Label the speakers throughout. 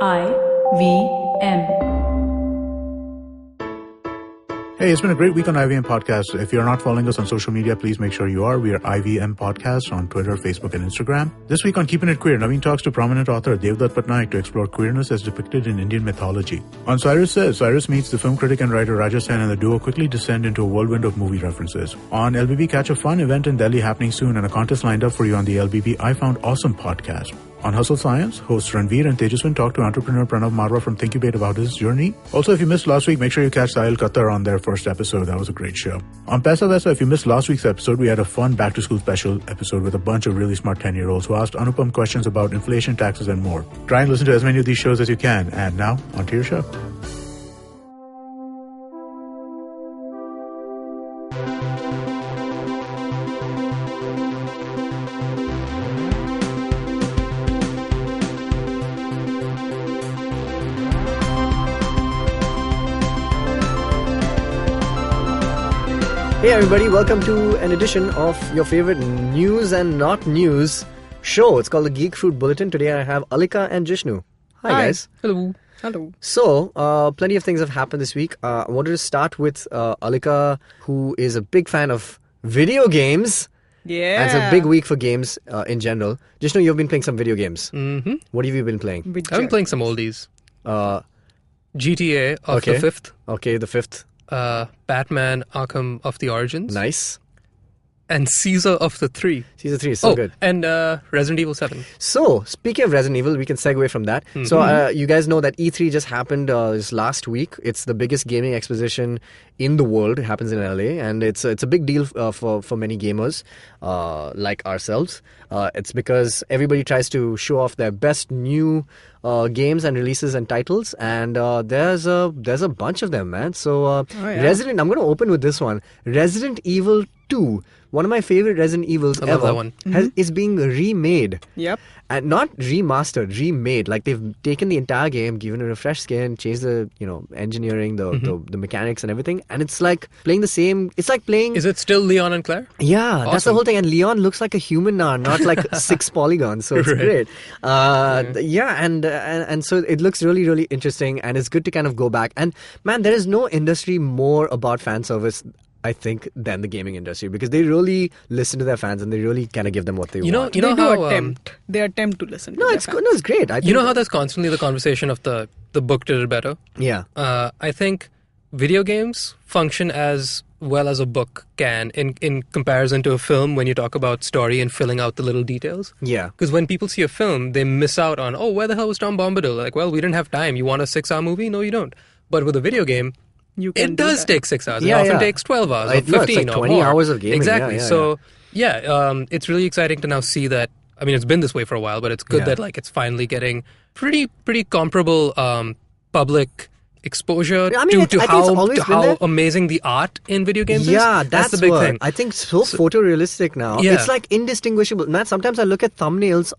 Speaker 1: IVM.
Speaker 2: Hey, it's been a great week on IVM Podcast. If you're not following us on social media, please make sure you are. We are IVM Podcast on Twitter, Facebook, and Instagram. This week on Keeping It Queer, Naveen talks to prominent author Devdutt Patnaik to explore queerness as depicted in Indian mythology. On Cyrus Says, Cyrus meets the film critic and writer Rajasthan, and the duo quickly descend into a whirlwind of movie references. On LBB, catch a fun event in Delhi happening soon and a contest lined up for you on the LBB I Found Awesome podcast. On Hustle Science, hosts Ranveer and Tejas talk to entrepreneur Pranav Marwa from Thinkubate about his journey. Also, if you missed last week, make sure you catch Sahil Qatar on their first episode. That was a great show. On Paisa Vaisa, if you missed last week's episode, we had a fun back-to-school special episode with a bunch of really smart 10-year-olds who asked Anupam questions about inflation, taxes, and more. Try and listen to as many of these shows as you can. And now, on to your show.
Speaker 3: Hey everybody, welcome to an edition of your favorite news and not news show. It's called the Geek Bulletin. Today I have Alika and Jishnu. Hi guys.
Speaker 4: Hello. Hello.
Speaker 3: So, plenty of things have happened this week. I wanted to start with Alika, who is a big fan of video games.
Speaker 4: Yeah.
Speaker 3: And it's a big week for games in general. Jishnu, you've been playing some video games.
Speaker 4: Mm-hmm.
Speaker 3: What have you been playing?
Speaker 4: I've been playing some oldies. GTA of the 5th.
Speaker 3: Okay, the 5th.
Speaker 4: Batman Arkham of the Origins.
Speaker 3: Nice.
Speaker 4: And Caesar of the 3.
Speaker 3: Caesar 3 is so good.
Speaker 4: And Resident Evil 7.
Speaker 3: So, speaking of Resident Evil, we can segue from that. Mm-hmm. So, you guys know that E3 just happened this last week. It's the biggest gaming exposition in the world. It happens in LA, and it's a big deal for many gamers like ourselves. It's because everybody tries to show off their best new games and releases and titles, and there's a bunch of them, man. So, I'm going to open with this one. Resident Evil 2. One of my favorite Resident Evils
Speaker 4: I love that one.
Speaker 3: is being remade.
Speaker 4: Yep.
Speaker 3: And not remastered, remade. Like they've taken the entire game, given it a fresh skin, changed the engineering, the mechanics and everything. And it's like playing the same. It's like playing.
Speaker 4: Is it still Leon and Claire?
Speaker 3: Yeah,
Speaker 4: awesome.
Speaker 3: That's the whole thing. And Leon looks like a human now, not like 6 polygons. So it's great. And so it looks really, really interesting. And it's good to kind of go back. And man, there is no industry more about fan service, I think, than the gaming industry, because they really listen to their fans and they really kind of give them what they want.
Speaker 4: You know
Speaker 5: they
Speaker 4: how
Speaker 5: attempt. They attempt to listen.
Speaker 3: No, it's good. No, it's great. I think
Speaker 4: how there's constantly the conversation of the book did it better.
Speaker 3: Yeah.
Speaker 4: I think video games function as well as a book can in comparison to a film when you talk about story and filling out the little details.
Speaker 3: Yeah.
Speaker 4: Because when people see a film, they miss out on, where the hell was Tom Bombadil? Like, well, we didn't have time. You want a 6-hour movie? No, you don't. But with a video game, it does take 6 hours.
Speaker 3: Yeah,
Speaker 4: it often takes 12 hours or 15
Speaker 3: it's like 20
Speaker 4: or more.
Speaker 3: hours of gaming.
Speaker 4: Exactly. It's really exciting to now see that. I mean, it's been this way for a while, but it's good that it's finally getting pretty comparable public exposure to how amazing the art in video games is.
Speaker 3: Yeah, that's
Speaker 4: the big thing.
Speaker 3: I think so photorealistic now.
Speaker 4: Yeah.
Speaker 3: It's like indistinguishable. Man, sometimes I look at thumbnails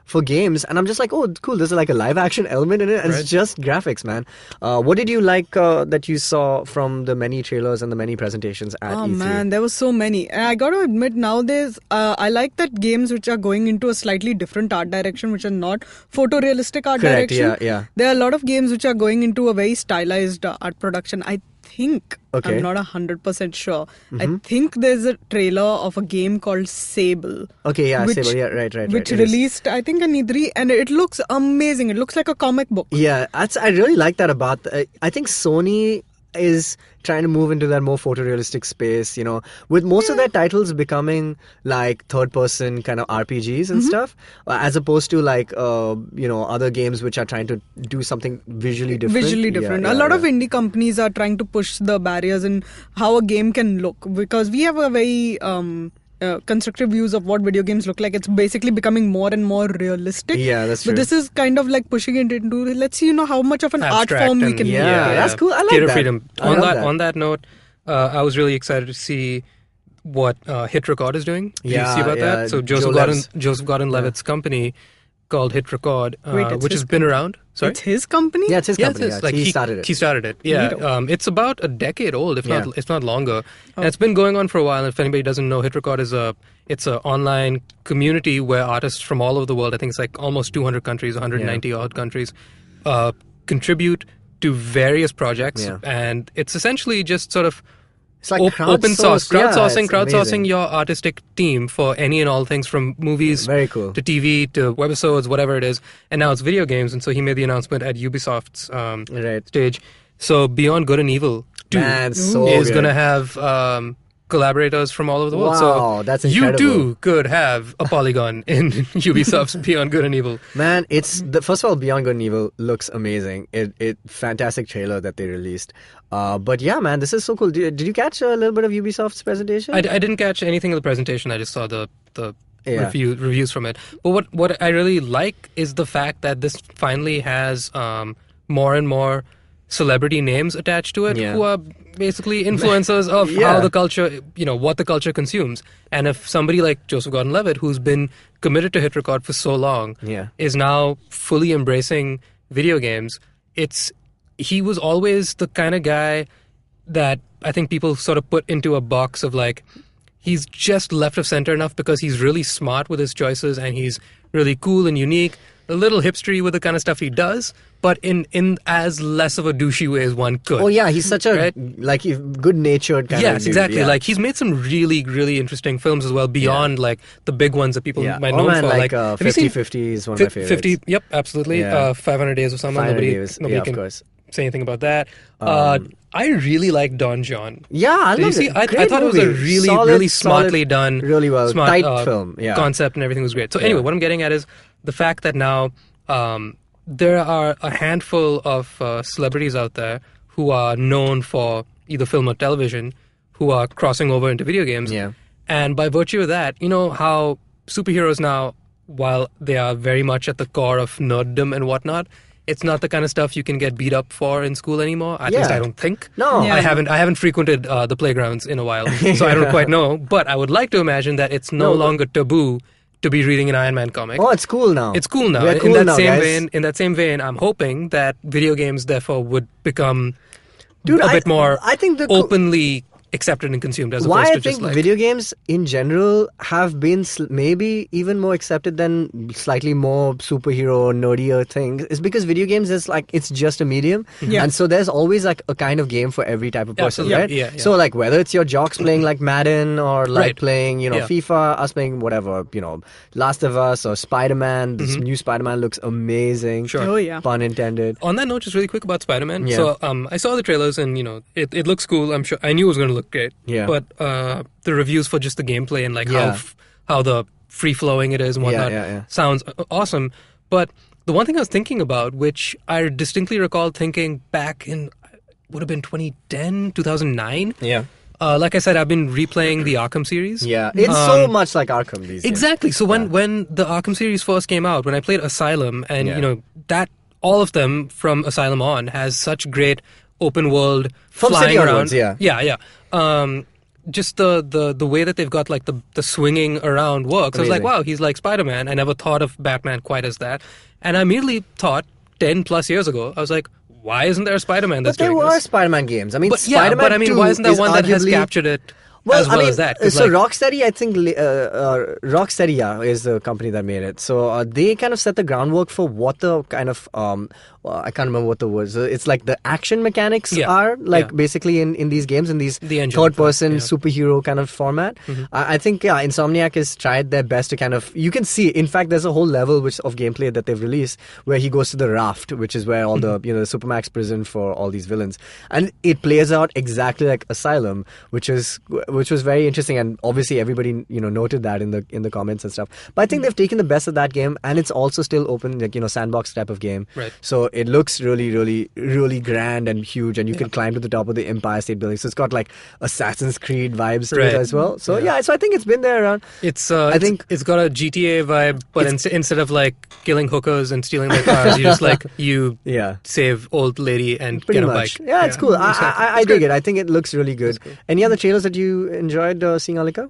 Speaker 3: for games and I'm just like, oh, cool, there's like a live action element in it, and it's just graphics, man. What did you like that you saw from the many trailers and the many presentations at E3?
Speaker 5: Oh man, there was so many. And I got to admit, nowadays, I like that games which are going into a slightly different art direction, which are not photorealistic art direction.
Speaker 3: Yeah.
Speaker 5: There are a lot of games which are going into a very stylized art production. I think,
Speaker 3: I'm
Speaker 5: not 100% sure. I think there's a trailer of a game called Sable.
Speaker 3: Okay, yeah, Sable, yeah, right.
Speaker 5: Which released, I think, in E3, and it looks amazing. It looks like a comic book.
Speaker 3: Yeah, I really like that about... I think Sony is trying to move into that more photorealistic space, with most of their titles becoming like third-person kind of RPGs and stuff, as opposed to like, other games which are trying to do something visually different.
Speaker 5: A lot of indie companies are trying to push the barriers in how a game can look, because we have a very... constructive views of what video games look like. It's basically becoming more and more realistic.
Speaker 3: Yeah, that's true.
Speaker 5: But this is kind of like pushing it into, let's see, how much of an
Speaker 4: abstract
Speaker 5: art form we can
Speaker 3: make.
Speaker 5: make.
Speaker 3: That's cool. I like
Speaker 4: Creative
Speaker 3: that.
Speaker 4: freedom. On that note, I was really excited to see what Hit Record is doing. Did you see about that? So Joseph Gordon-Levitt's company called Hit Record, which has been around. Sorry?
Speaker 5: It's his company?
Speaker 3: Yeah, it's his company.
Speaker 4: Yes,
Speaker 3: he started it.
Speaker 4: He started it. Yeah, it's about a decade old, if not longer. And it's been going on for a while. And if anybody doesn't know, Hit Record is it's an online community where artists from all over the world, I think it's like almost 200 countries, 190 odd countries, contribute to various projects,
Speaker 3: Yeah.
Speaker 4: and it's essentially just sort of
Speaker 3: It's like
Speaker 4: open source,
Speaker 3: crowdsourcing,
Speaker 4: crowdsourcing your artistic team for any and all things from movies
Speaker 3: Very cool.
Speaker 4: to TV to webisodes, whatever it is. And now it's video games, and so he made the announcement at Ubisoft's
Speaker 3: Right.
Speaker 4: stage. So Beyond Good and Evil 2
Speaker 3: Man, so
Speaker 4: is
Speaker 3: good.
Speaker 4: going to have collaborators from all over the world.
Speaker 3: Wow,
Speaker 4: So
Speaker 3: that's
Speaker 4: you
Speaker 3: incredible.
Speaker 4: too could have a polygon in Ubisoft's Beyond Good and Evil.
Speaker 3: Man, first of all, Beyond Good and Evil looks amazing. It fantastic trailer that they released. But yeah, man, this is so cool. Did you catch a little bit of Ubisoft's presentation?
Speaker 4: I didn't catch anything of the presentation. I just saw the
Speaker 3: Yeah.
Speaker 4: reviews from it. But what I really like is the fact that this finally has more and more celebrity names attached to it,
Speaker 3: Yeah.
Speaker 4: who are basically influencers of
Speaker 3: Yeah.
Speaker 4: how the culture, what the culture consumes. And if somebody like Joseph Gordon-Levitt, who's been committed to hit record for so long,
Speaker 3: Yeah.
Speaker 4: is now fully embracing video games, he was always the kind of guy that I think people sort of put into a box of like, he's just left of center enough because he's really smart with his choices and he's really cool and unique, a little hipstery with the kind of stuff he does, but in as less of a douchey way as one could.
Speaker 3: Oh yeah, he's such a
Speaker 4: Right?
Speaker 3: good-natured kind of
Speaker 4: Yes,
Speaker 3: dude.
Speaker 4: exactly.
Speaker 3: Yeah.
Speaker 4: Like he's made some really, really interesting films as well beyond like the big ones that people
Speaker 3: Yeah.
Speaker 4: might
Speaker 3: Oh
Speaker 4: know
Speaker 3: man,
Speaker 4: for.
Speaker 3: like
Speaker 4: have you seen
Speaker 3: 50-50 is one of my favorites.
Speaker 4: 50? Yep, absolutely.
Speaker 3: Yeah.
Speaker 4: 500 Days of Summer.
Speaker 3: 500
Speaker 4: Nobody
Speaker 3: Days,
Speaker 4: nobody
Speaker 3: yeah, of
Speaker 4: can
Speaker 3: course.
Speaker 4: say anything about that. I really like Don John.
Speaker 3: Yeah, I
Speaker 4: Did you
Speaker 3: love
Speaker 4: see?
Speaker 3: it.
Speaker 4: I
Speaker 3: Great
Speaker 4: thought it was a
Speaker 3: movie.
Speaker 4: really,
Speaker 3: Solid,
Speaker 4: really
Speaker 3: solid,
Speaker 4: smartly done,
Speaker 3: really well,
Speaker 4: smart,
Speaker 3: tight film. Yeah,
Speaker 4: concept and everything was great. So anyway, what I'm getting at is the fact that now there are a handful of celebrities out there who are known for either film or television who are crossing over into video games.
Speaker 3: Yeah.
Speaker 4: And by virtue of that, you know how superheroes now, while they are very much at the core of nerddom and whatnot, it's not the kind of stuff you can get beat up for in school anymore. At least I don't think.
Speaker 3: No.
Speaker 5: Yeah.
Speaker 4: I haven't frequented the playgrounds in a while, so I don't quite know. But I would like to imagine that it's no longer taboo to be reading an Iron Man comic.
Speaker 3: Oh, it's cool now.
Speaker 4: It's cool now.
Speaker 3: We're cool
Speaker 4: in
Speaker 3: now,
Speaker 4: that
Speaker 3: guys.
Speaker 4: same vein, I'm hoping that video games therefore would become
Speaker 3: Dude,
Speaker 4: a bit more
Speaker 3: I think the
Speaker 4: openly accepted and consumed as
Speaker 3: why
Speaker 4: opposed
Speaker 3: I
Speaker 4: to just
Speaker 3: think
Speaker 4: like
Speaker 3: video games in general have been maybe even more accepted than slightly more superhero nerdier things is because video games is like it's just a medium,
Speaker 5: Yeah.
Speaker 3: and so there's always like a kind of game for every type of person,
Speaker 4: Absolutely.
Speaker 3: right?
Speaker 4: Yeah.
Speaker 3: So like whether it's your jocks playing like Madden or like
Speaker 4: Right.
Speaker 3: playing
Speaker 4: Yeah.
Speaker 3: FIFA, us playing whatever Last of Us or Spider-Man. This new Spider-Man looks amazing.
Speaker 4: Sure.
Speaker 5: Oh yeah.
Speaker 3: Pun intended.
Speaker 4: On that note, just really quick about Spider-Man.
Speaker 3: Yeah.
Speaker 4: So I saw the trailers and it looks cool. I'm sure I knew it was going to look great.
Speaker 3: Yeah.
Speaker 4: But the reviews for just the gameplay and like
Speaker 3: Yeah.
Speaker 4: how the free flowing it is and whatnot
Speaker 3: yeah.
Speaker 4: sounds awesome. But the one thing I was thinking about, which I distinctly recall thinking back in would have been 2010, 2009.
Speaker 3: Yeah.
Speaker 4: Like I said, I've been replaying the Arkham series.
Speaker 3: Yeah. It's so much like Arkham these days.
Speaker 4: Exactly. So when the Arkham series first came out, when I played Asylum, and
Speaker 3: Yeah.
Speaker 4: that all of them from Asylum on has such great open world
Speaker 3: From
Speaker 4: flying
Speaker 3: City
Speaker 4: around.
Speaker 3: onwards, yeah.
Speaker 4: Yeah. Just the way that they've got like the swinging around works. I was like,
Speaker 3: Amazing.
Speaker 4: wow, he's like Spider-Man. I never thought of Batman quite as that, and I immediately thought 10 plus years ago, I was like, why isn't there a Spider-Man that's
Speaker 3: But there
Speaker 4: doing
Speaker 3: were
Speaker 4: this?
Speaker 3: Spider-Man games. I mean,
Speaker 4: But
Speaker 3: Spider-Man
Speaker 4: but I mean,
Speaker 3: 2
Speaker 4: why isn't there
Speaker 3: is
Speaker 4: one that has
Speaker 3: arguably-
Speaker 4: captured it as well as that? 'Cause,
Speaker 3: So
Speaker 4: like,
Speaker 3: Rocksteady, I think, Rocksteady, yeah, is the company that made it. So they kind of set the groundwork for what the kind of I can't remember what the words. It's like the action mechanics
Speaker 4: Yeah.
Speaker 3: are like
Speaker 4: Yeah.
Speaker 3: basically in these games in these
Speaker 4: The engine
Speaker 3: third-person
Speaker 4: for it, yeah.
Speaker 3: superhero kind of format. I think Insomniac has tried their best to kind of. You can see, in fact, there's a whole level of gameplay that they've released where he goes to the raft, which is where all the the Supermax prison for all these villains, and it plays out exactly like Asylum, which was very interesting, and obviously everybody noted that in the comments and stuff. But I think they've taken the best of that game, and it's also still open, like sandbox type of game.
Speaker 4: Right.
Speaker 3: So it looks really, really, really grand and huge, and you can climb to the top of the Empire State Building. So it's got like Assassin's Creed vibes to it
Speaker 4: Right.
Speaker 3: as well. So so I think it's been there around.
Speaker 4: It's
Speaker 3: I think
Speaker 4: it's got a GTA vibe, but instead of like killing hookers and stealing their cars, you just like
Speaker 3: Yeah.
Speaker 4: save old lady and
Speaker 3: Pretty
Speaker 4: get a
Speaker 3: much.
Speaker 4: bike.
Speaker 3: Yeah, it's cool. I dig it. I think it looks really good.
Speaker 4: cool.
Speaker 3: Any other trailers that you enjoyed seeing, Alika?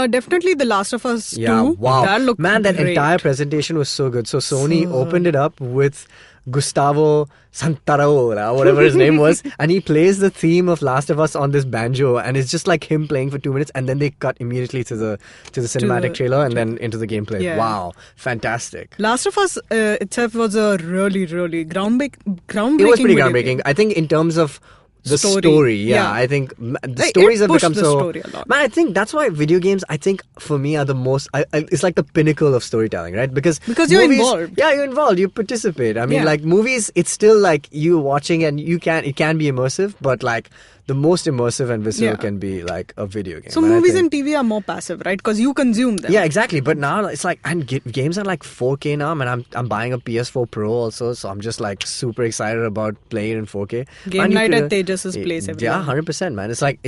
Speaker 5: Definitely The Last of Us 2.
Speaker 3: Yeah, wow.
Speaker 5: That looked
Speaker 3: Man, that
Speaker 5: great.
Speaker 3: entire presentation was so good. So Sony opened it up with Gustavo Santarola, whatever his name was, and he plays the theme of Last of Us on this banjo, and it's just like him playing for 2 minutes, and then they cut immediately to the cinematic trailer and then into the gameplay.
Speaker 5: Yeah.
Speaker 3: Wow, fantastic!
Speaker 5: Last of Us itself was a really, really groundbreaking.
Speaker 3: It was pretty
Speaker 5: video
Speaker 3: groundbreaking.
Speaker 5: game.
Speaker 3: I think in terms of the story,
Speaker 5: yeah.
Speaker 3: I think the
Speaker 5: Like,
Speaker 3: stories
Speaker 5: it
Speaker 3: have become
Speaker 5: pushed the
Speaker 3: so.
Speaker 5: story a lot.
Speaker 3: Man, I think that's why video games, I think for me, are the most. It's like the pinnacle of storytelling, right? Because
Speaker 5: you're
Speaker 3: movies,
Speaker 5: involved.
Speaker 3: Yeah, you're involved. You participate. I mean,
Speaker 5: Yeah.
Speaker 3: like movies, it's still like you watching, and it can be immersive, but like the most immersive and visceral
Speaker 5: Yeah.
Speaker 3: can be like a video game.
Speaker 5: So
Speaker 3: And I
Speaker 5: movies
Speaker 3: think-
Speaker 5: and TV are more passive, right? Because you consume them.
Speaker 3: Yeah, exactly. But now it's like, and games are like 4K now, and I'm buying a PS4 Pro also, so I'm just like super excited about playing it in 4K.
Speaker 5: Game
Speaker 3: Man, you
Speaker 5: night
Speaker 3: could,
Speaker 5: at Tejas' place every
Speaker 3: Yeah,
Speaker 5: night.
Speaker 3: 100%, man. It's like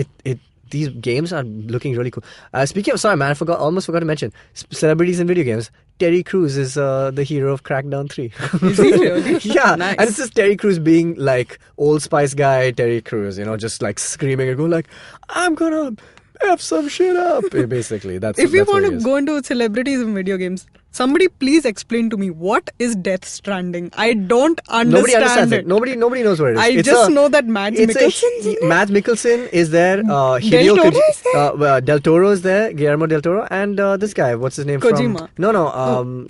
Speaker 3: these games are looking really cool. Speaking of, sorry, man, almost forgot to mention celebrities in video games. Terry Crews is the hero of Crackdown 3.
Speaker 5: Is he really?
Speaker 3: Yeah,
Speaker 5: Nice.
Speaker 3: and it's just Terry Crews being like Old Spice guy Terry Crews, just like screaming and going like, I'm gonna F some shit up. Basically, that's
Speaker 5: If you
Speaker 3: that's what
Speaker 5: want
Speaker 3: it
Speaker 5: to
Speaker 3: is.
Speaker 5: go into celebrities in video games, somebody please explain to me what is Death Stranding. I don't understand
Speaker 3: Nobody understands it.
Speaker 5: it.
Speaker 3: Nobody knows what it is.
Speaker 5: I
Speaker 3: It's
Speaker 5: just know that Mads
Speaker 3: it's
Speaker 5: Mikkelsen's in it.
Speaker 3: Mads Mikkelsen is there.
Speaker 5: Toro is there?
Speaker 3: Del Toro is there. Guillermo del Toro, and this guy. What's his name?
Speaker 5: Kojima.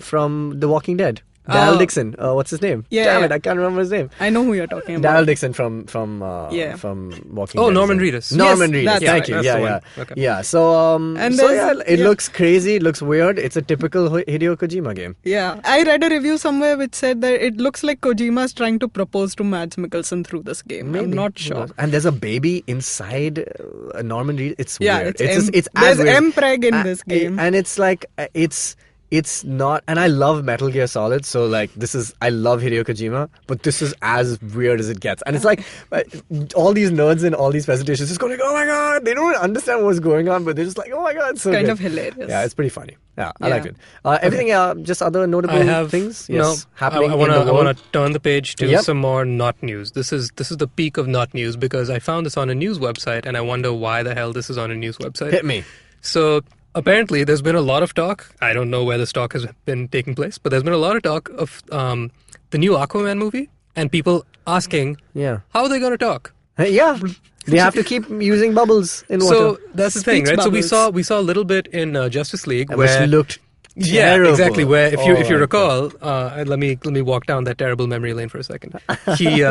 Speaker 3: From The Walking Dead. Daryl Dixon. What's his name?
Speaker 5: Yeah,
Speaker 3: Damn
Speaker 5: yeah.
Speaker 3: it, I can't remember his name.
Speaker 5: I know who you're talking about.
Speaker 3: Daryl Dixon from Walking
Speaker 4: Oh,
Speaker 3: Dead.
Speaker 4: Norman Reedus.
Speaker 3: Norman
Speaker 5: Yes,
Speaker 3: Reedus.
Speaker 5: that's
Speaker 3: Thank
Speaker 5: right.
Speaker 3: you.
Speaker 4: That's
Speaker 3: Yeah,
Speaker 4: the
Speaker 3: yeah,
Speaker 4: one. Okay.
Speaker 3: yeah. So
Speaker 5: And
Speaker 3: so
Speaker 5: there's-
Speaker 3: it
Speaker 5: yeah.
Speaker 3: looks crazy. It looks weird. It's a typical Hideo Kojima game.
Speaker 5: Yeah, I read a review somewhere which said that it looks like Kojima's trying to propose to Mads Mikkelsen through this game. I'm
Speaker 3: Maybe.
Speaker 5: not sure.
Speaker 3: And there's a baby inside Norman Reedus. It's
Speaker 5: Yeah,
Speaker 3: weird.
Speaker 5: it's
Speaker 3: it's
Speaker 5: there's
Speaker 3: as weird.
Speaker 5: M-Preg in this game.
Speaker 3: And it's like it's not, and I love Metal Gear Solid, so like I love Hideo Kojima, but this is as weird as it gets. And it's like all these nerds in all these presentations just going like, oh my god, they don't understand what's going on, but they're just like, oh my god, it's so
Speaker 5: Kind
Speaker 3: good.
Speaker 5: of hilarious.
Speaker 3: Yeah, it's pretty funny. Yeah, I
Speaker 5: Yeah.
Speaker 3: liked it. Everything, just other notable
Speaker 4: I have
Speaker 3: things
Speaker 4: I
Speaker 3: happening
Speaker 4: want
Speaker 3: in the world.
Speaker 4: to turn the page to
Speaker 3: Yep.
Speaker 4: some more not news. This is the peak of not news because I found this on a news website and I wonder why the hell this is on a news website.
Speaker 3: Hit me.
Speaker 4: So apparently there's been a lot of talk. I don't know where this talk has been taking place, but there's been a lot of talk of the new Aquaman movie and people asking,
Speaker 3: Yeah.
Speaker 4: how are they going to talk?
Speaker 3: Yeah. They have to keep using bubbles in water.
Speaker 4: So that's the thing,
Speaker 5: Speech
Speaker 4: right?
Speaker 5: bubbles.
Speaker 4: So we saw a little bit in Justice League
Speaker 3: Which
Speaker 4: where
Speaker 3: looked
Speaker 4: yeah,
Speaker 3: terrible.
Speaker 4: exactly. Where if you
Speaker 3: Oh,
Speaker 4: recall, let me walk down that terrible memory lane for a second. He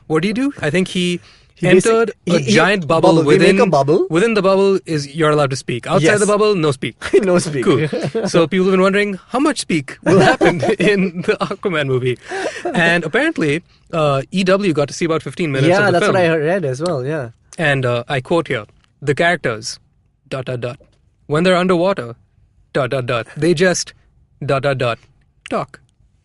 Speaker 4: what did he do? I think he entered a giant bubble
Speaker 3: They
Speaker 4: within
Speaker 3: make a bubble.
Speaker 4: Within the bubble is you're allowed to speak. Outside
Speaker 3: Yes.
Speaker 4: the bubble, no speak.
Speaker 3: No speak.
Speaker 4: Cool. So people have been wondering how much speak will happen in the Aquaman movie, and apparently EW got to see about 15 minutes
Speaker 3: Yeah,
Speaker 4: of the
Speaker 3: that's
Speaker 4: film.
Speaker 3: what I read as well. Yeah.
Speaker 4: And I quote here: the characters, ... when they're underwater, ... they just ... talk.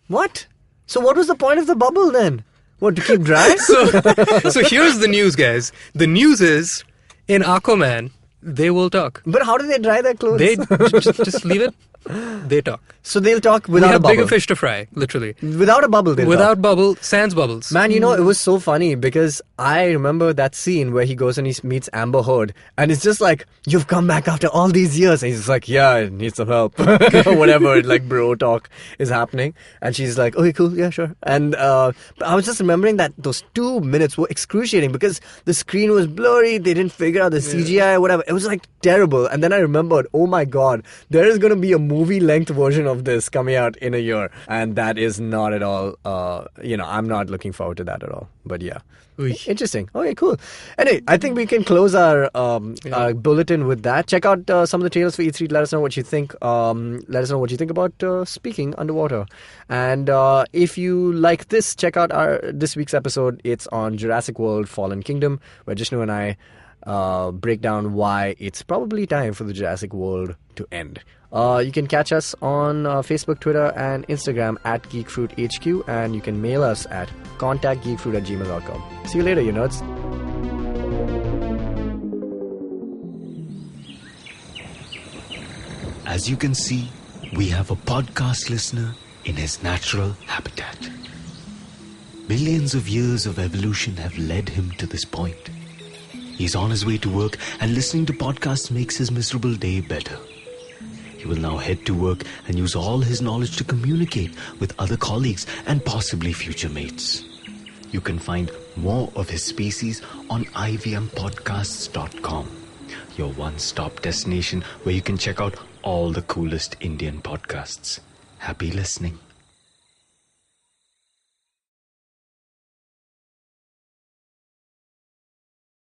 Speaker 3: What? So what was the point of the bubble then? What, to keep dry?
Speaker 4: So here's the news, guys. The news is in Aquaman, they will talk.
Speaker 3: But how do they dry their clothes?
Speaker 4: They just leave it. They talk.
Speaker 3: So they'll talk
Speaker 4: We
Speaker 3: without a
Speaker 4: have
Speaker 3: bubble.
Speaker 4: bigger fish to fry, literally.
Speaker 3: Without a bubble, they'll
Speaker 4: Without
Speaker 3: talk.
Speaker 4: bubble, sans bubbles.
Speaker 3: Man, it was so funny because I remember that scene where he goes and he meets Amber Heard, and it's just like, you've come back after all these years, and he's just like, yeah, I need some help, whatever, like bro talk is happening, and she's like, okay, cool, yeah, sure. And but I was just remembering that those 2 minutes were excruciating because the screen was blurry, they didn't figure out the CGI or whatever. It was like terrible. And then I remembered, oh my god, there is going to be a movie-length version of this coming out in a year, and that is not at all. I'm not looking forward to that at all. But yeah. Interesting. Okay, cool. Anyway, I think we can close our bulletin with that. Check out some of the trailers for E3. Let us know what you think. Let us know what you think about speaking underwater. And if you like this, check out this week's episode. It's on Jurassic World: Fallen Kingdom, where Jishnu and I break down why it's probably time for the Jurassic World to end. You can catch us on Facebook, Twitter, and Instagram at GeekFruitHQ, and you can mail us at contactgeekfruit@gmail.com. See you later, you nerds.
Speaker 1: As you can see, we have a podcast listener in his natural habitat. Millions of years of evolution have led him to this point. He's on his way to work, and listening to podcasts makes his miserable day better. He will now head to work and use all his knowledge to communicate with other colleagues and possibly future mates. You can find more of his species on ivmpodcasts.com, your one-stop destination where you can check out all the coolest Indian podcasts. Happy listening.